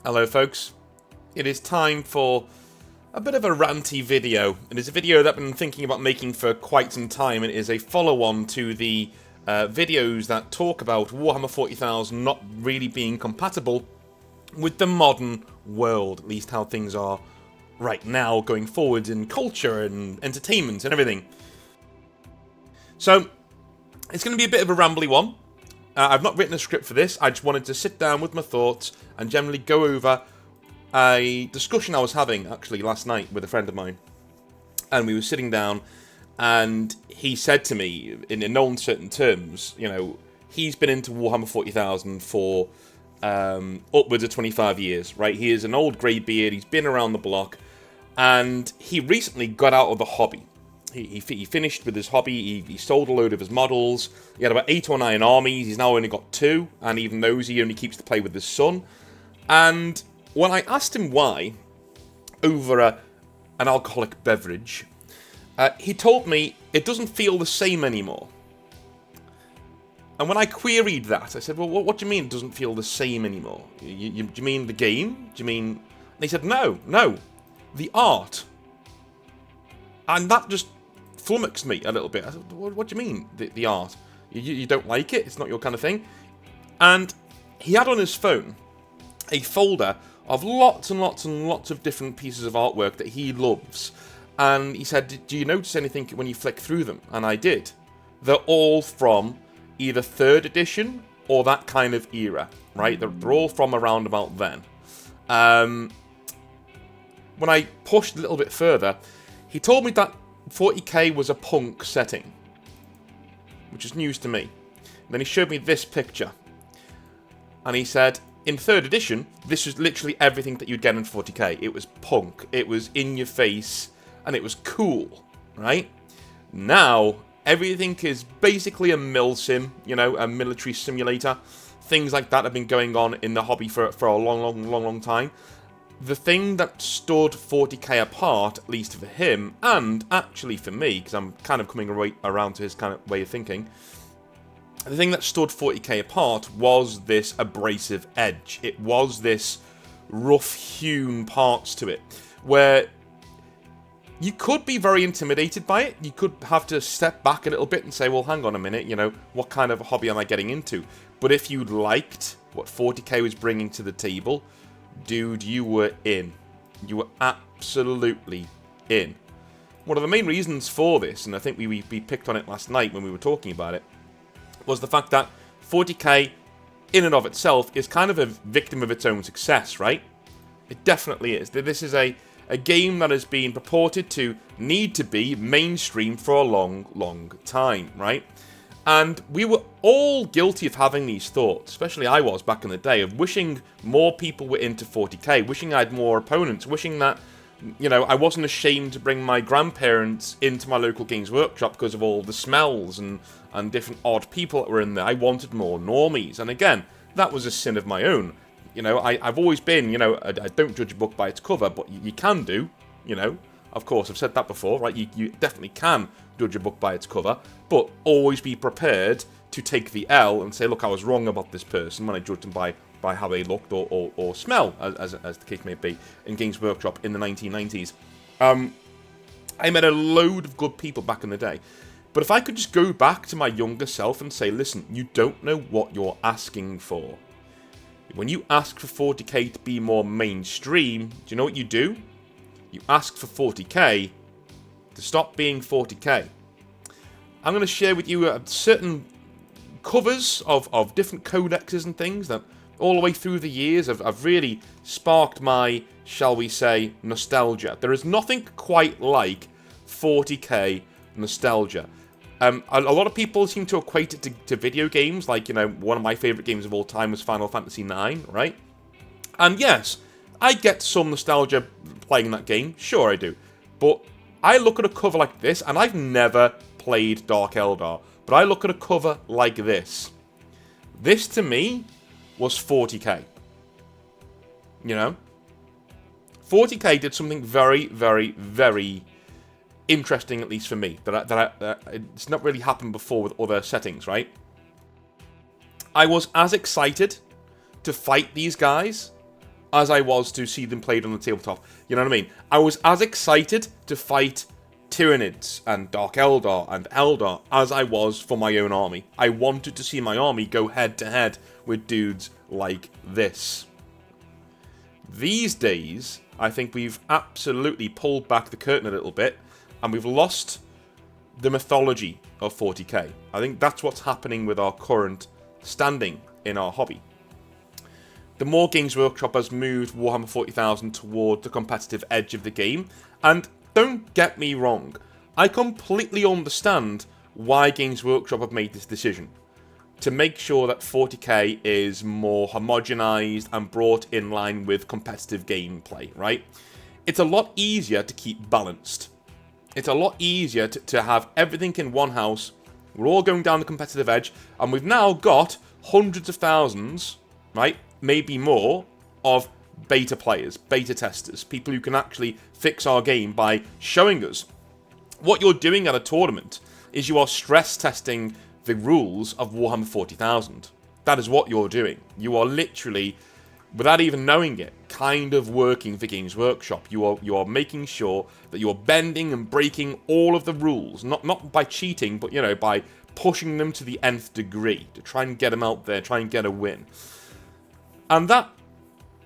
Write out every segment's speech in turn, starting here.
Hello folks, it is time for a bit of a ranty video. It is a video that I've been thinking about making for quite some time. It is a follow-on to the videos that talk about Warhammer 40,000 not really being compatible with the modern world, at least how things are right now going forward in culture and entertainment and everything. So, it's going to be a bit of a rambly one. I've not written a script for this. I just wanted to sit down with my thoughts and generally go over a discussion I was having, actually, last night with a friend of mine. And we were sitting down, and he said to me, in no uncertain terms, you know, he's been into Warhammer 40,000 for upwards of 25 years, right? He is an old grey beard, he's been around the block, and he recently got out of the hobby. He finished with his hobby, he sold a load of his models, he had about 8 or 9 armies, he's now only got 2, and even those he only keeps to play with his son. And when I asked him why, over an alcoholic beverage, he told me it doesn't feel the same anymore. And when I queried that, I said, well, what do you mean it doesn't feel the same anymore? Do you mean the game? Do you mean... And he said, no, the art. And that just flummoxed me a little bit. I said, what do you mean, the art? You don't like it? It's not your kind of thing? And he had on his phone a folder of lots and lots and lots of different pieces of artwork that he loves. And he said, do you notice anything when you flick through them? And I did. They're all from either 3rd edition or that kind of era, right? They're all from around about then. When I pushed a little bit further, he told me that 40k was a punk setting, which is news to me. And then he showed me this picture. And he said, in 3rd edition, this was literally everything that you'd get in 40k. It was punk, it was in your face, and it was cool, right? Now, everything is basically a mil sim, you know, a military simulator. Things like that have been going on in the hobby for a long time. The thing that stood 40k apart, at least for him, and actually for me, because I'm kind of coming around to his kind of way of thinking, the thing that stood 40k apart was this abrasive edge. It was this rough-hewn parts to it, where you could be very intimidated by it. You could have to step back a little bit and say, well, hang on a minute, you know, what kind of a hobby am I getting into? But if you liked what 40k was bringing to the table, dude, you were in. You were absolutely in. One of the main reasons for this, and I think we picked on it last night when we were talking about it, was the fact that 40k, in and of itself, is kind of a victim of its own success, right? It definitely is. This is a game that has been purported to need to be mainstream for a long time, right? And we were all guilty of having these thoughts, especially I was back in the day, of wishing more people were into 40k, wishing I had more opponents, wishing that, you know, I wasn't ashamed to bring my grandparents into my local Games Workshop because of all the smells and different odd people that were in there. I wanted more normies, and again, that was a sin of my own. You know, I've always been, you know, I don't judge a book by its cover, but you can do, you know. Of course, I've said that before, right? You definitely can judge a book by its cover, but always be prepared to take the L and say, look, I was wrong about this person when I judged them by how they looked or smell, as the case may be, in Games Workshop in the 1990s. I met a load of good people back in the day, but if I could just go back to my younger self and say, listen, you don't know what you're asking for. When you ask for 40k to be more mainstream, do you know what you do? You ask for 40k to stop being 40k. I'm going to share with you certain covers of different codexes and things that all the way through the years have really sparked my, shall we say, nostalgia. There is nothing quite like 40k nostalgia. A lot of people seem to equate it to video games, like, you know, one of my favourite games of all time was Final Fantasy IX, right? And yes, I get some nostalgia playing that game, sure I do. But I look at a cover like this, and I've never played Dark Eldar, but I look at a cover like this. This, to me, was 40k. You know? 40k did something very, very, very interesting, at least for me, that it's not really happened before with other settings, right? I was as excited to fight these guys as I was to see them played on the tabletop. You know what I mean? I was as excited to fight Tyranids and Dark Eldar and Eldar as I was for my own army. I wanted to see my army go head to head with dudes like this. These days, I think we've absolutely pulled back the curtain a little bit, and we've lost the mythology of 40k. I think that's what's happening with our current standing in our hobby. The more Games Workshop has moved Warhammer 40,000 toward the competitive edge of the game, and don't get me wrong, I completely understand why Games Workshop have made this decision. To make sure that 40k is more homogenized and brought in line with competitive gameplay, right? It's a lot easier to keep balanced. It's a lot easier to have everything in one house. We're all going down the competitive edge, and we've now got hundreds of thousands, right? Maybe more, of beta players, beta testers, people who can actually fix our game by showing us. What you're doing at a tournament is you are stress testing the rules of Warhammer 40,000. That is what you're doing. You are literally, without even knowing it, kind of working for Games Workshop. You are making sure that you're bending and breaking all of the rules, not by cheating, but by pushing them to the nth degree to try and get them out there, try and get a win. And that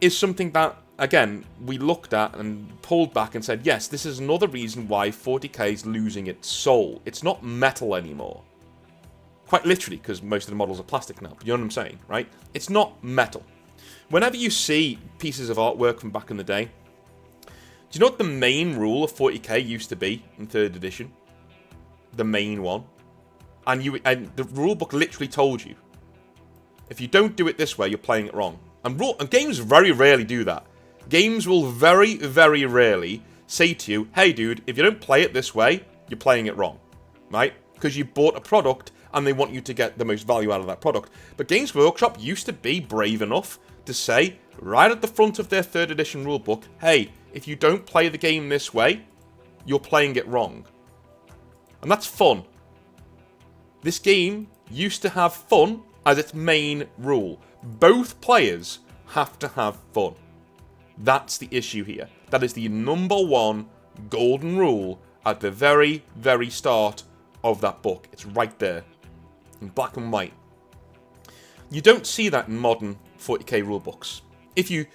is something that, again, we looked at and pulled back and said, yes, this is another reason why 40k is losing its soul. It's not metal anymore. Quite literally, because most of the models are plastic now. But you know what I'm saying, right? It's not metal. Whenever you see pieces of artwork from back in the day, do you know what the main rule of 40k used to be in 3rd edition? The main one. And the rulebook literally told you, if you don't do it this way, you're playing it wrong. And games very rarely do that. Games will very, very rarely say to you, hey dude, if you don't play it this way, you're playing it wrong. Right? Because you bought a product and they want you to get the most value out of that product. But Games Workshop used to be brave enough to say, right at the front of their 3rd edition rulebook, hey, if you don't play the game this way, you're playing it wrong. And that's fun. This game used to have fun as its main rule. Both players have to have fun. That's the issue here. That is the #1 golden rule at the very, very start of that book. It's right there, in black and white. You don't see that in modern 40k rulebooks. If you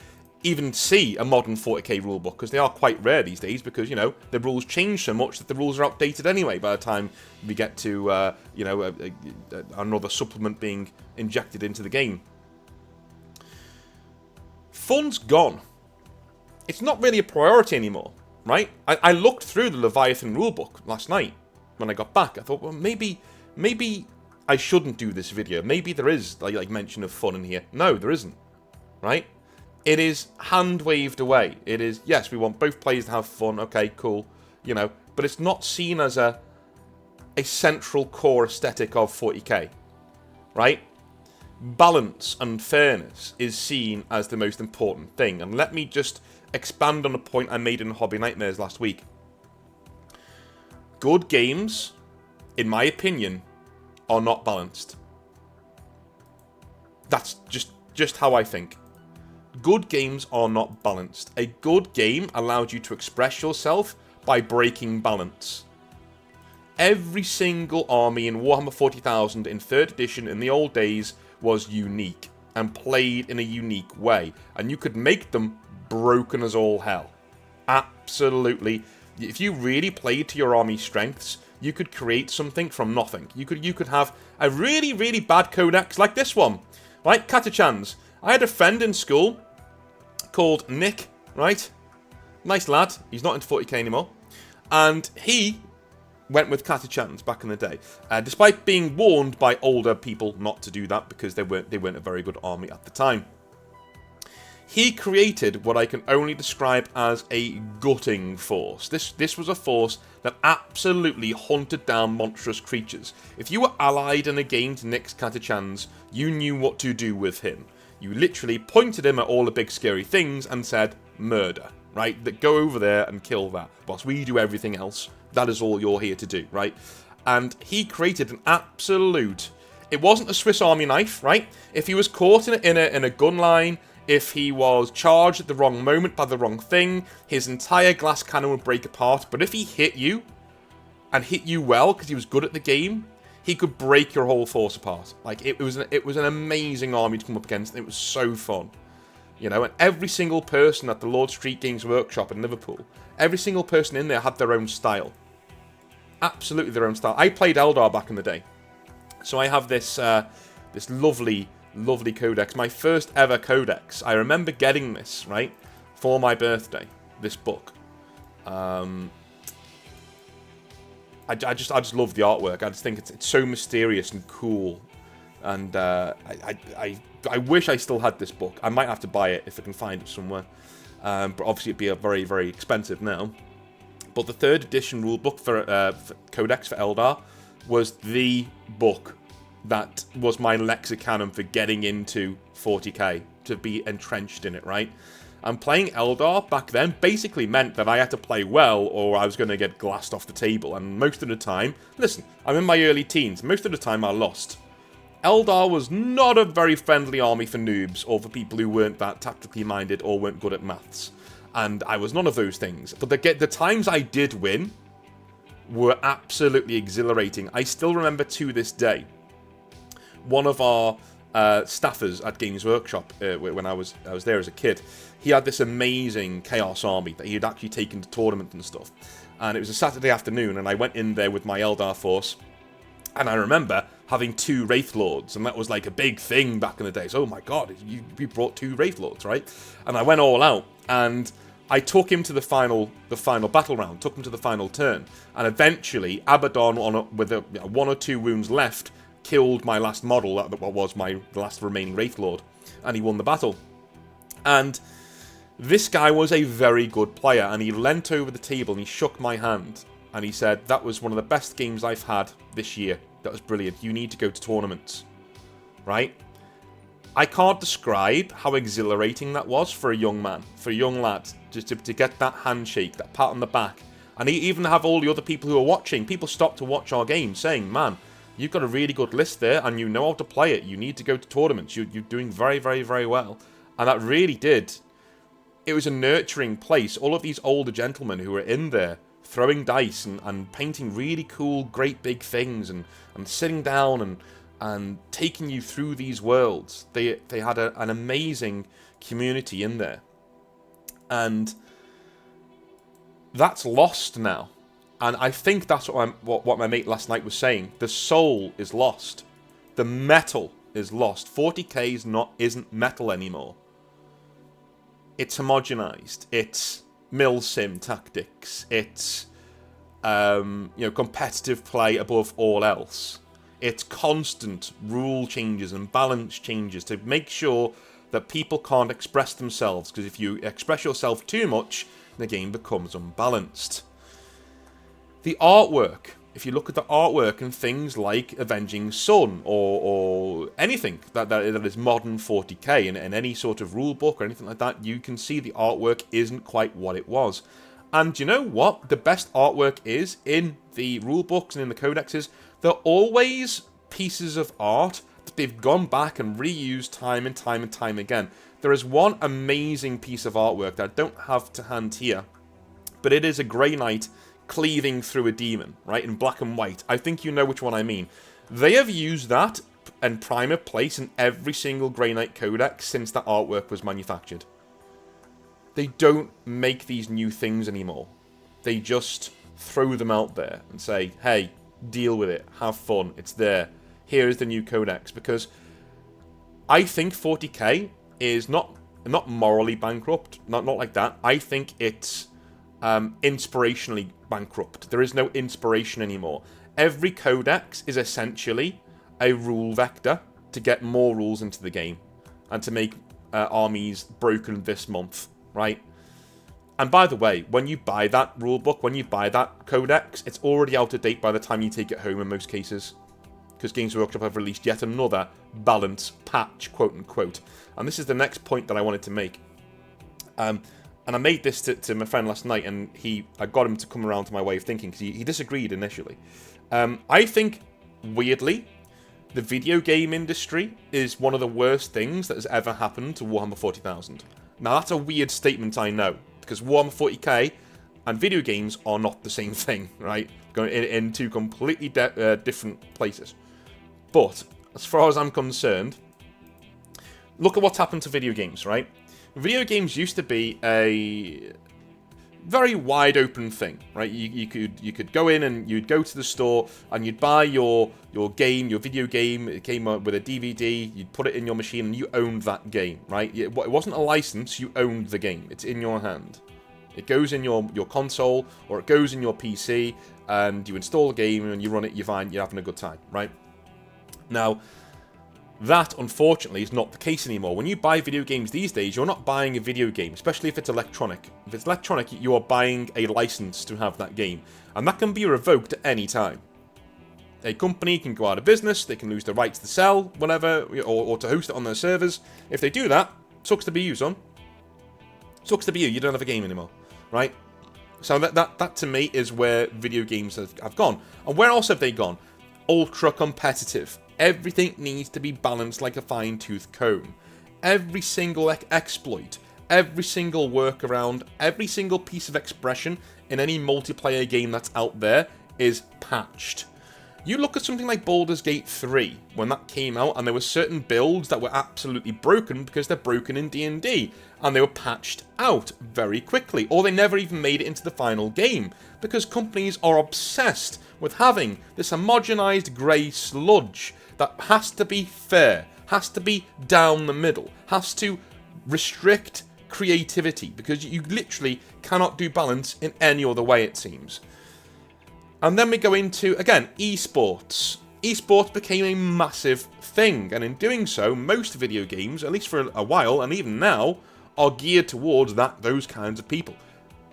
even see a modern 40k rulebook, because they are quite rare these days, because, the rules change so much that the rules are outdated anyway by the time we get to, another supplement being injected into the game. Fun's gone. It's not really a priority anymore, right? I looked through the Leviathan rulebook last night when I got back. I thought, well, maybe I shouldn't do this video. Maybe there is like mention of fun in here. No, there isn't, right? It is hand-waved away. It is, yes, we want both players to have fun. Okay, cool, but it's not seen as a central core aesthetic of 40k, right? Balance and fairness is seen as the most important thing. And let me just expand on a point I made in Hobby Nightmares last week. Good games, in my opinion, are not balanced. That's just how I think. Good games are not balanced. A good game allows you to express yourself by breaking balance. Every single army in Warhammer 40,000 in 3rd edition in the old days was unique and played in a unique way. And you could make them broken as all hell. Absolutely. If you really played to your army's strengths, you could create something from nothing. You could have a really, really bad codex like this one. Right? Catachans. I had a friend in school called Nick, right? Nice lad. He's not into 40k anymore. And he went with Catachans back in the day. Despite being warned by older people not to do that because they weren't a very good army at the time. He created what I can only describe as a gutting force. This was a force that absolutely hunted down monstrous creatures. If you were allied in a game to Nick's Catachans, you knew what to do with him. You literally pointed him at all the big scary things and said, murder, right? That go over there and kill that. Whilst we do everything else, that is all you're here to do, right? And he created an absolute... It wasn't a Swiss Army knife, right? If he was caught in a gun line, If he was charged at the wrong moment by the wrong thing, his entire glass cannon would break apart. But if he hit you, and hit you well, because he was good at the game, he could break your whole force apart. Like, it was an amazing army to come up against, and it was so fun. You know, and every single person at the Lord Street Games Workshop in Liverpool, every single person in there had their own style. Absolutely their own style. I played Eldar back in the day. So I have this this lovely codex. My first ever codex. I remember getting this, right, for my birthday, this book. I just love the artwork. I just think it's so mysterious and cool. And I wish I still had this book. I might have to buy it if I can find it somewhere. But obviously it'd be a very, very expensive now. But the 3rd edition rulebook for Codex for Eldar was the book that was my lexicon for getting into 40k, to be entrenched in it, right? And playing Eldar back then basically meant that I had to play well or I was going to get glassed off the table. And most of the time, listen, I'm in my early teens, most of the time I lost. Eldar was not a very friendly army for noobs or for people who weren't that tactically minded or weren't good at maths. And I was none of those things. But the times I did win were absolutely exhilarating. I still remember to this day, one of our staffers at Games Workshop, when I was there as a kid, he had this amazing Chaos army that he had actually taken to tournament and stuff. And it was a Saturday afternoon, and I went in there with my Eldar force, and I remember having 2 Wraith Lords, and that was like a big thing back in the days. Oh my god, you brought 2 Wraith Lords, right? And I went all out, and I took him to the final battle round, took him to the final turn, and eventually Abaddon, with 1 or 2 wounds left, killed my last model, that was my last remaining Wraith Lord, and he won the battle. And this guy was a very good player, and he leant over the table and he shook my hand, and he said, "That was one of the best games I've had this year. That was brilliant. You need to go to tournaments." Right? I can't describe how exhilarating that was for a young man, for a young lad, just to get that handshake, that pat on the back. And even have all the other people who are watching, people stopped to watch our game, saying, "Man, you've got a really good list there, and you know how to play it. You need to go to tournaments. You're doing very, very, very well." And that really did. It was a nurturing place. All of these older gentlemen who were in there, throwing dice and painting really cool, great big things, and sitting down and taking you through these worlds. They had an amazing community in there. And that's lost now. And I think that's what my mate last night was saying. The soul is lost. The metal is lost. 40k isn't metal anymore. It's homogenized. It's milsim tactics. It's competitive play above all else. It's constant rule changes and balance changes to make sure that people can't express themselves, because if you express yourself too much, the game becomes unbalanced. The artwork, if you look at the artwork and things like Avenging Sun or anything that is modern 40k in any sort of rule book or anything like that, you can see the artwork isn't quite what it was. And you know what? The best artwork is in the rule books and in the codexes. They're always pieces of art that they've gone back and reused time and time and time again. There is one amazing piece of artwork that I don't have to hand here, but it is a Grey Knight cleaving through a demon, right, in black and white. I think you know which one I mean. They have used that and prime of place in every single Grey Knight codex since that artwork was manufactured. They don't make these new things anymore. They just throw them out there and say, hey, deal with it, have fun, it's there. Here is the new codex. Because I think 40k is not morally bankrupt, not like that. I think it's inspirationally bankrupt. There is no inspiration anymore. Every codex is essentially a rule vector to get more rules into the game and to make armies broken this month, right? And by the way, when you buy that rulebook, when you buy that codex, it's already out of date by the time you take it home in most cases, because Games Workshop have released yet another balance patch, quote unquote. And this is the next point that I wanted to make. And I made this to my friend last night, and I got him to come around to my way of thinking, because he disagreed initially. I think, weirdly, the video game industry is one of the worst things that has ever happened to Warhammer 40,000. Now, that's a weird statement, I know, because Warhammer 40k and video games are not the same thing, right? Going in two completely different places. But, as far as I'm concerned, look at what's happened to video games, right? Video games used to be a very wide open thing, right? You could go in and you'd go to the store and you'd buy your video game. It came up with a DVD. You'd put it in your machine and you owned that game, right? It wasn't a license. You owned the game. It's in your hand. It goes in your console or it goes in your PC, and you install the game and you run it. You're fine. You're having a good time, right? Now, that, unfortunately, is not the case anymore. When you buy video games these days, you're not buying a video game, especially if it's electronic. If it's electronic, you are buying a license to have that game, and that can be revoked at any time. A company can go out of business, they can lose the rights to sell, whatever, or to host it on their servers. If they do that, sucks to be you, son. Sucks to be you, you don't have a game anymore, right? So that to me is where video games have gone. And where else have they gone? Ultra competitive. Everything needs to be balanced like a fine-tooth comb. Every single exploit, every single workaround, every single piece of expression in any multiplayer game that's out there is patched. You look at something like Baldur's Gate 3, when that came out, and there were certain builds that were absolutely broken because they're broken in D&D, and they were patched out very quickly, or they never even made it into the final game, because companies are obsessed with having this homogenized grey sludge that has to be fair, has to be down the middle, has to restrict creativity, because you literally cannot do balance in any other way, it seems. And then we go into, again, esports. Esports became a massive thing, and in doing so, most video games, at least for a while, and even now, are geared towards those kinds of people.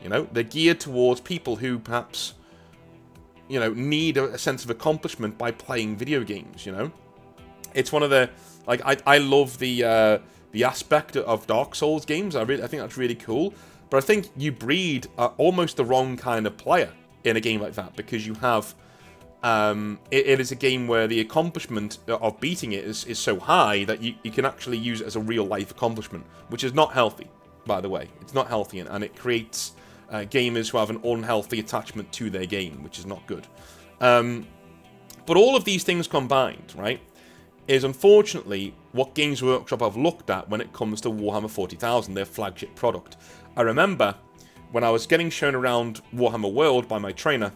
You know, they're geared towards people who perhaps, you know, need a sense of accomplishment by playing video games, you know? It's one of the, like, I love the aspect of Dark Souls games. I think that's really cool. But I think you breed almost the wrong kind of player in a game like that, because you have, it is a game where the accomplishment of beating it is so high that you can actually use it as a real-life accomplishment, which is not healthy, by the way. It's not healthy, and it creates gamers who have an unhealthy attachment to their game, which is not good. But all of these things combined, right, is unfortunately what Games Workshop have looked at when it comes to Warhammer 40,000, their flagship product. I remember when I was getting shown around Warhammer World by my trainer,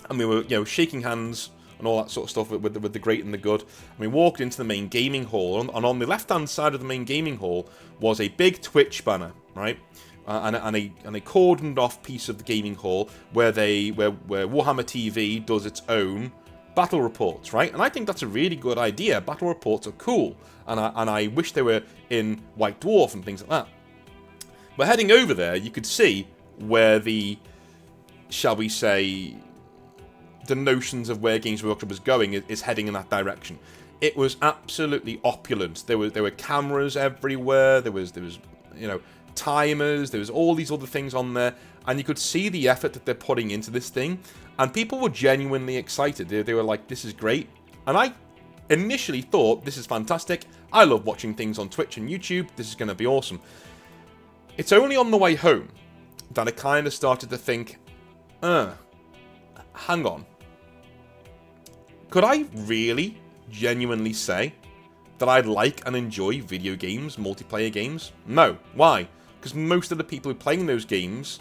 and we were, you know, shaking hands and all that sort of stuff with the great and the good, and we walked into the main gaming hall, and on the left-hand side of the main gaming hall was a big Twitch banner, right? And a cordoned off piece of the gaming hall where Warhammer TV does its own battle reports, right? And I think that's a really good idea. Battle reports are cool, and I wish they were in White Dwarf and things like that. But heading over there, you could see where the, shall we say, the notions of where Games Workshop is going is heading in that direction. It was absolutely opulent. There were cameras everywhere. There was you know, timers. There was all these other things on there, and you could see the effort that they're putting into this thing. And people were genuinely excited. They were like, "This is great." And I initially thought, "This is fantastic. I love watching things on Twitch and YouTube. This is going to be awesome." It's only on the way home that I kind of started to think, hang on. Could I really, genuinely say that I like and enjoy video games, multiplayer games? No. Why? Because most of the people who are playing those games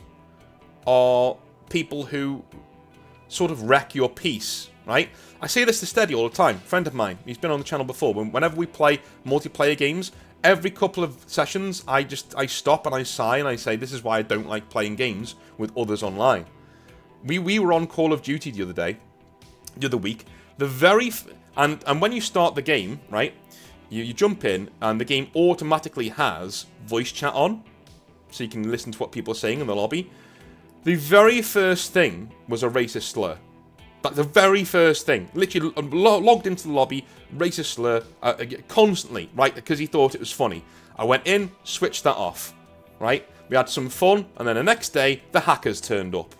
are people who sort of wreck your peace, right? I say this to Steady all the time. A friend of mine, he's been on the channel before. Whenever we play multiplayer games, every couple of sessions, I stop and I sigh and I say, this is why I don't like playing games with others online. We were on Call of Duty the other week. And when you start the game, right, you jump in and the game automatically has voice chat on, so you can listen to what people are saying in the lobby. The very first thing was a racist slur. Like the very first thing, literally logged into the lobby, racist slur, constantly, right, because he thought it was funny. I went in, switched that off, right? We had some fun, and then the next day, the hackers turned up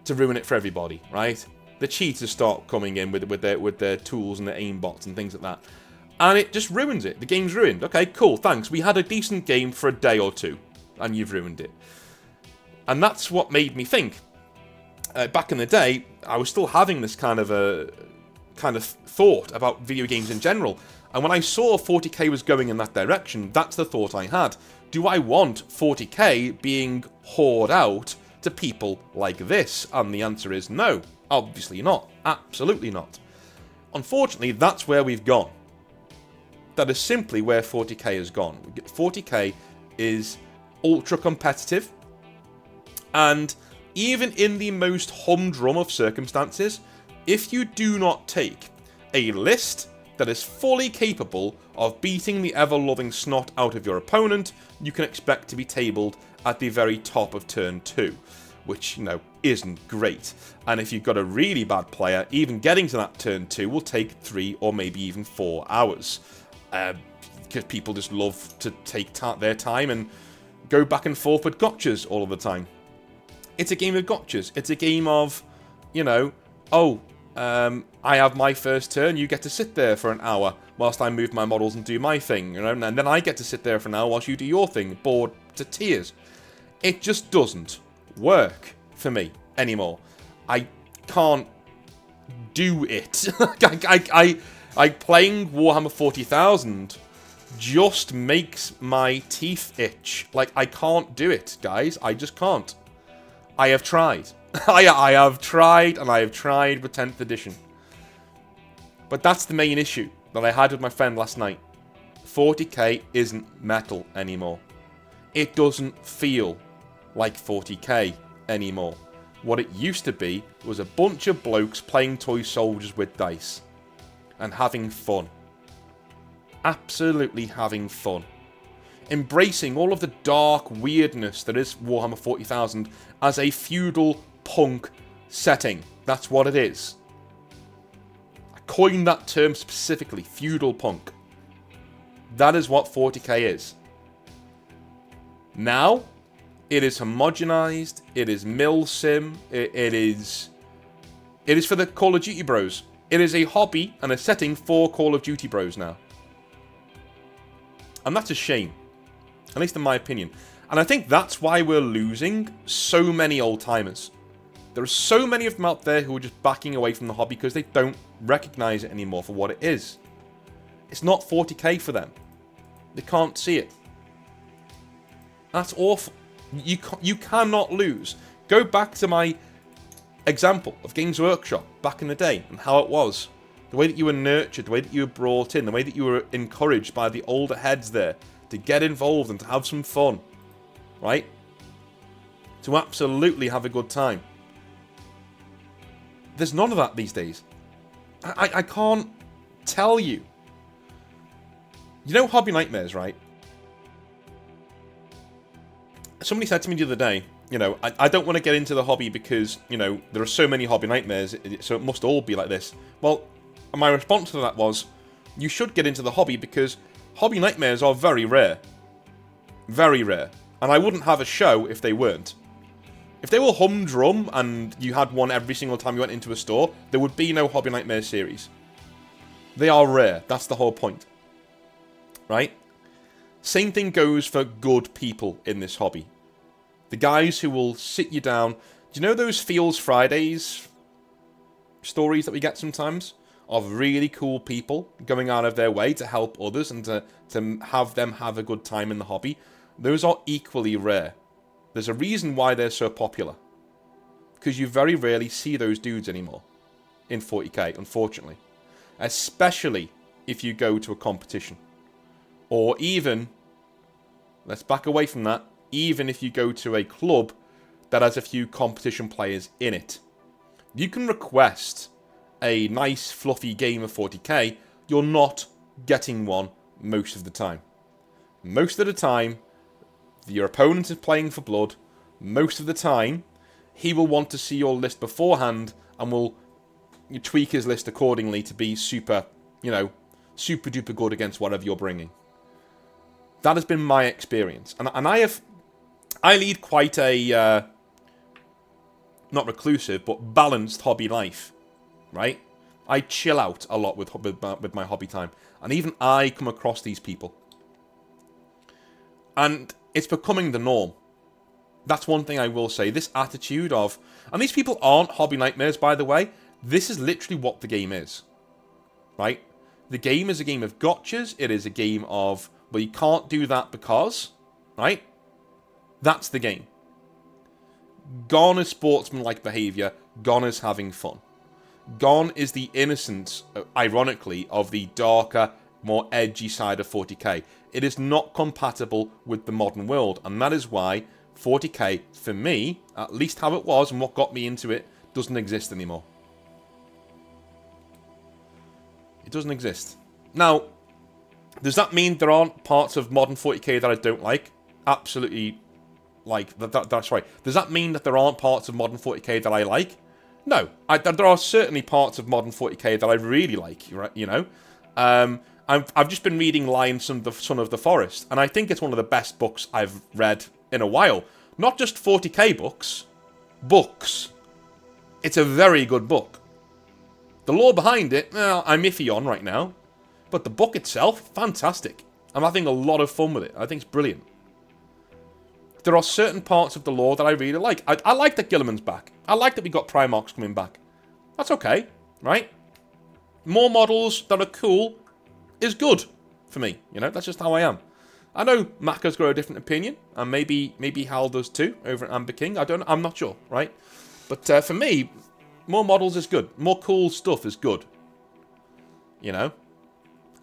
to ruin it for everybody, right? the cheaters start coming in with their tools and their aimbots and things like that. And it just ruins it. The game's ruined. Okay, cool, thanks. We had a decent game for a day or two, and you've ruined it. And that's what made me think. Back in the day, I was still having this kind of thought about video games in general. And when I saw 40k was going in that direction, that's the thought I had. Do I want 40k being whored out to people like this? And the answer is no. Obviously not. Absolutely not. Unfortunately, that's where we've gone. That is simply where 40k has gone. 40k is ultra competitive. And even in the most humdrum of circumstances, if you do not take a list that is fully capable of beating the ever-loving snot out of your opponent, you can expect to be tabled at the very top of turn 2, which, isn't great. And if you've got a really bad player, even getting to that turn 2 will take 3 or maybe even 4 hours. Because people just love to take their time and go back and forth with gotchas all of the time. It's a game of gotchas. It's a game of, I have my first turn, you get to sit there for an hour whilst I move my models and do my thing, and then I get to sit there for an hour whilst you do your thing, bored to tears. It just doesn't work for me anymore. I can't do it. Playing Warhammer 40,000 just makes my teeth itch. I can't do it, guys. I just can't. I have tried. I have tried, and I have tried with 10th edition. But that's the main issue that I had with my friend last night. 40k isn't metal anymore. It doesn't feel like 40k anymore. What it used to be was a bunch of blokes playing toy soldiers with dice. And having fun. Absolutely having fun. Embracing all of the dark weirdness that is Warhammer 40,000 as a feudal punk setting. That's what it is. I coined that term specifically, feudal punk. That is what 40k is. Now, it is homogenized, it is milsim, it is for the Call of Duty bros. It is a hobby and a setting for Call of Duty bros now. And that's a shame. At least in my opinion. And I think that's why we're losing so many old-timers. There are so many of them out there who are just backing away from the hobby because they don't recognise it anymore for what it is. It's not 40k for them. They can't see it. That's awful. You cannot lose. Go back to my example of Games Workshop back in the day and how it was. The way that you were nurtured, the way that you were brought in, the way that you were encouraged by the older heads there to get involved and to have some fun. Right? To absolutely have a good time. There's none of that these days. I can't tell you. You know Hobby Nightmares, right? Somebody said to me the other day, I don't want to get into the hobby because, there are so many Hobby Nightmares, so it must all be like this. Well, my response to that was, you should get into the hobby because Hobby Nightmares are very rare. Very rare. And I wouldn't have a show if they weren't. If they were humdrum and you had one every single time you went into a store, there would be no Hobby Nightmares series. They are rare. That's the whole point. Right? Same thing goes for good people in this hobby. The guys who will sit you down. Do you know those Feels Fridays stories that we get sometimes? Of really cool people going out of their way to help others and to have them have a good time in the hobby. Those are equally rare. There's a reason why they're so popular. Because you very rarely see those dudes anymore in 40k, unfortunately. Especially if you go to a competition. Or even, let's back away from that, even if you go to a club that has a few competition players in it. You can request a nice fluffy game of 40k, you're not getting one most of the time. Most of the time, your opponent is playing for blood. Most of the time, he will want to see your list beforehand and will tweak his list accordingly to be super, super duper good against whatever you're bringing. That has been my experience. And I lead quite a, not reclusive, but balanced hobby life. right? I chill out a lot with my hobby time. And even I come across these people. And it's becoming the norm. That's one thing I will say. This attitude of... And these people aren't hobby nightmares, by the way. This is literally what the game is. Right? The game is a game of gotchas. It is a game of, well, you can't do that because... Right? That's the game. Gone is sportsmanlike behaviour. Gone is having fun. Gone is the innocence, ironically, of the darker, more edgy side of 40k. It is not compatible with the modern world, and that is why 40k, for me, at least how it was and what got me into it, doesn't exist anymore. It doesn't exist. Now, does that mean there aren't parts of modern 40k that I don't like? Absolutely, that's right. Does that mean that there aren't parts of modern 40k that I like? No, there are certainly parts of modern 40k that I really like, right? You know, I've just been reading Lion, Son of the Forest, and I think it's one of the best books I've read in a while. Not just 40k books. It's a very good book. The lore behind it, I'm iffy on right now, but the book itself, fantastic. I'm having a lot of fun with it. I think it's brilliant. There are certain parts of the lore that I really like. I like that Gilliman's back. I like that we got Primarchs coming back. That's okay, right? More models that are cool is good for me. You know, that's just how I am. I know Macca's got a different opinion, and maybe Hal does too over at Amber King. I'm not sure, right? But for me, more models is good. More cool stuff is good. You know,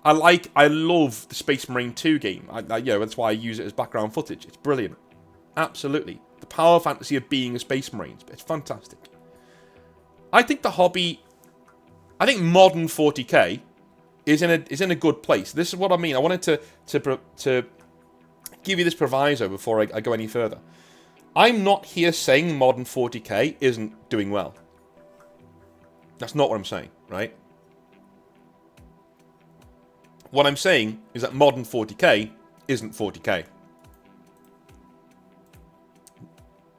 I love the Space Marine 2 game. That's why I use it as background footage. It's brilliant. Absolutely. The power fantasy of being a Space Marine. It's fantastic. I think the hobby... I think modern 40k is in a good place. This is what I mean. I wanted to give you this proviso before I go any further. I'm not here saying modern 40k isn't doing well. That's not what I'm saying, right? What I'm saying is that modern 40k isn't 40k.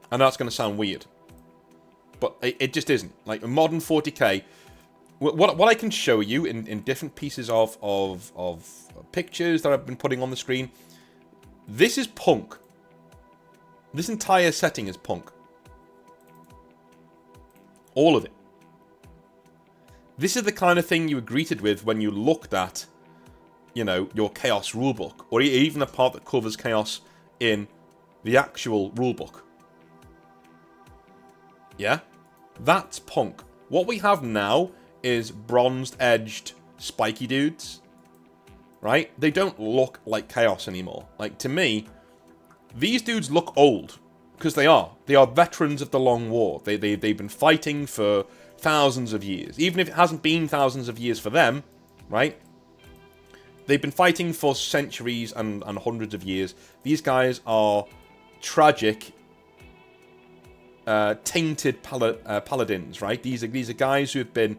And that's going to sound weird. But it just isn't. Like, a modern 40k... What I can show you in different pieces of pictures that I've been putting on the screen... This is punk. This entire setting is punk. All of it. This is the kind of thing you were greeted with when you looked at, you know, your Chaos rulebook. Or even the part that covers Chaos in the actual rulebook. Yeah? That's punk. What we have now is bronzed-edged, spiky dudes. Right? They don't look like Chaos anymore. Like, to me, these dudes look old. Because they are. They are veterans of the Long War. They've been fighting for thousands of years. Even if it hasn't been thousands of years for them, right? They've been fighting for centuries and hundreds of years. These guys are tragic... tainted paladins, right? These are guys who have been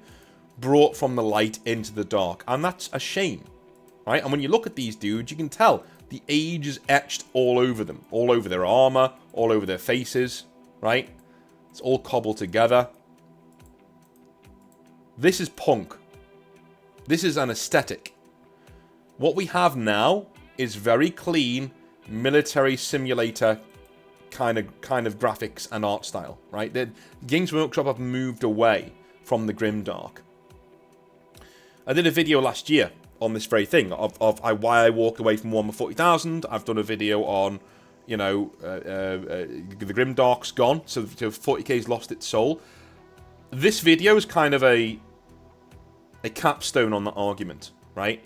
brought from the light into the dark, and that's a shame, right? And when you look at these dudes, you can tell the age is etched all over them, all over their armor, all over their faces, right? It's all cobbled together. This is punk. This is an aesthetic. What we have now is very clean military simulator kind of graphics and art style, right? The Games Workshop have moved away from the grimdark. I did a video last year on this very thing of why I walked away from Warhammer 40,000. I've done a video on, you know, the grimdark's gone, so 40k's lost its soul. This video is kind of a capstone on that argument, right?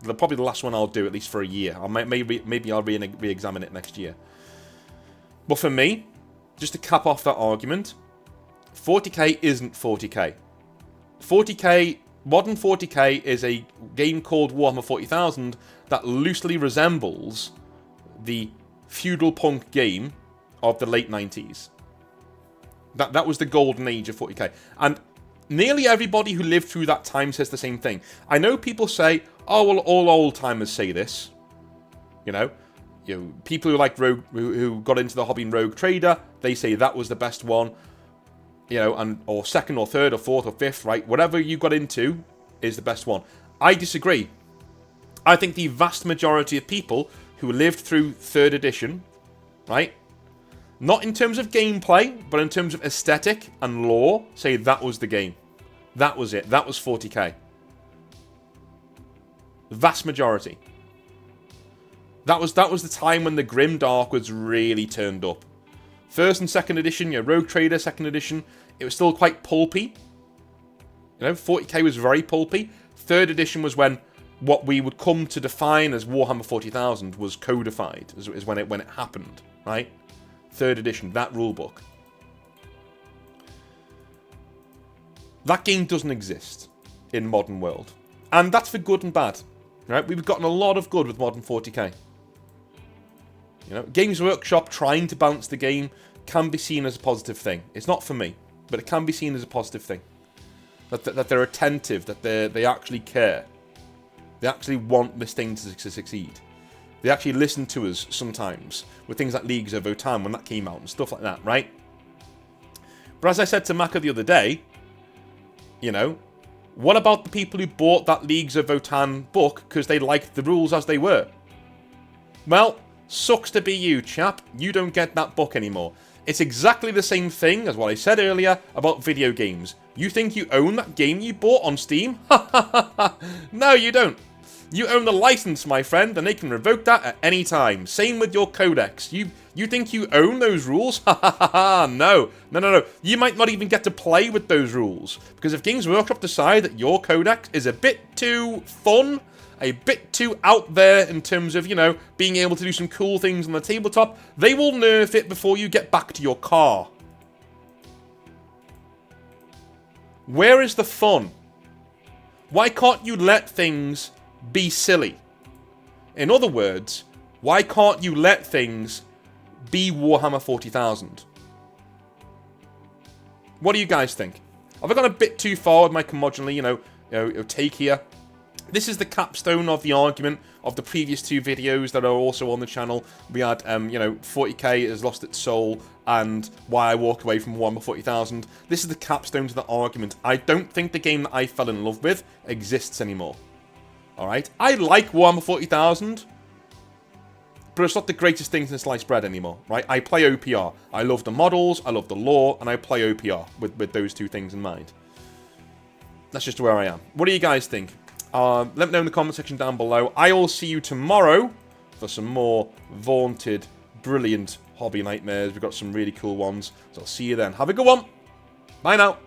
Probably the last one I'll do, at least for a year. Maybe I'll re-examine it next year. But for me, just to cap off that argument, 40k isn't 40k. 40k, modern 40k is a game called Warhammer 40,000 that loosely resembles the feudal punk game of the late 90s. That was the golden age of 40k. And nearly everybody who lived through that time says the same thing. I know people say, oh, well, all old-timers say this. You know, people who like Rogue, who got into the hobby in Rogue Trader, they say that was the best one. you know, or second or third or fourth or fifth, right? Whatever you got into is the best one. I disagree. I think the vast majority of people who lived through 3rd edition, right, not in terms of gameplay, but in terms of aesthetic and lore, say that was the game. That was it. That was 40k. The vast majority. That was the time when the Grimdark was really turned up. 1st and 2nd edition, your Rogue Trader, 2nd edition, it was still quite pulpy. You know, 40k was very pulpy. 3rd edition was when what we would come to define as Warhammer 40,000 was codified, is when it happened, right? 3rd edition, that rulebook. That game doesn't exist in modern world. And that's for good and bad, right? We've gotten a lot of good with modern 40k. You know, Games Workshop trying to balance the game can be seen as a positive thing. It's not for me, but it can be seen as a positive thing. That they're attentive, that they actually care. They actually want this thing to succeed. They actually listen to us sometimes with things like Leagues of Votan when that came out and stuff like that, right? But as I said to Maka the other day, you know, what about the people who bought that Leagues of Votan book because they liked the rules as they were? Well, sucks to be you, chap. You don't get that book anymore. It's exactly the same thing as what I said earlier about video games. You think you own that game you bought on Steam? Ha ha ha ha! No, you don't. You own the license, my friend, and they can revoke that at any time. Same with your codex. You think you own those rules? Ha ha ha ha! No. You might not even get to play with those rules. Because if Games Workshop decide that your codex is a bit too fun, a bit too out there in terms of, you know, being able to do some cool things on the tabletop, they will nerf it before you get back to your car. Where is the fun? Why can't you let things be silly? In other words, why can't you let things be Warhammer 40,000? What do you guys think? Have I gone a bit too far with my curmudgeonly, take here? This is the capstone of the argument of the previous 2 videos that are also on the channel. We had, 40k has lost its soul and why I walked away from Warhammer 40,000. This is the capstone to the argument. I don't think the game that I fell in love with exists anymore. Alright? I like Warhammer 40,000, but it's not the greatest thing since sliced bread anymore, right? I play OPR. I love the models, I love the lore, and I play OPR with those 2 things in mind. That's just where I am. What do you guys think? Let me know in the comment section down below. I will see you tomorrow for some more vaunted, brilliant hobby nightmares. We've got some really cool ones. So I'll see you then. Have a good one. Bye now.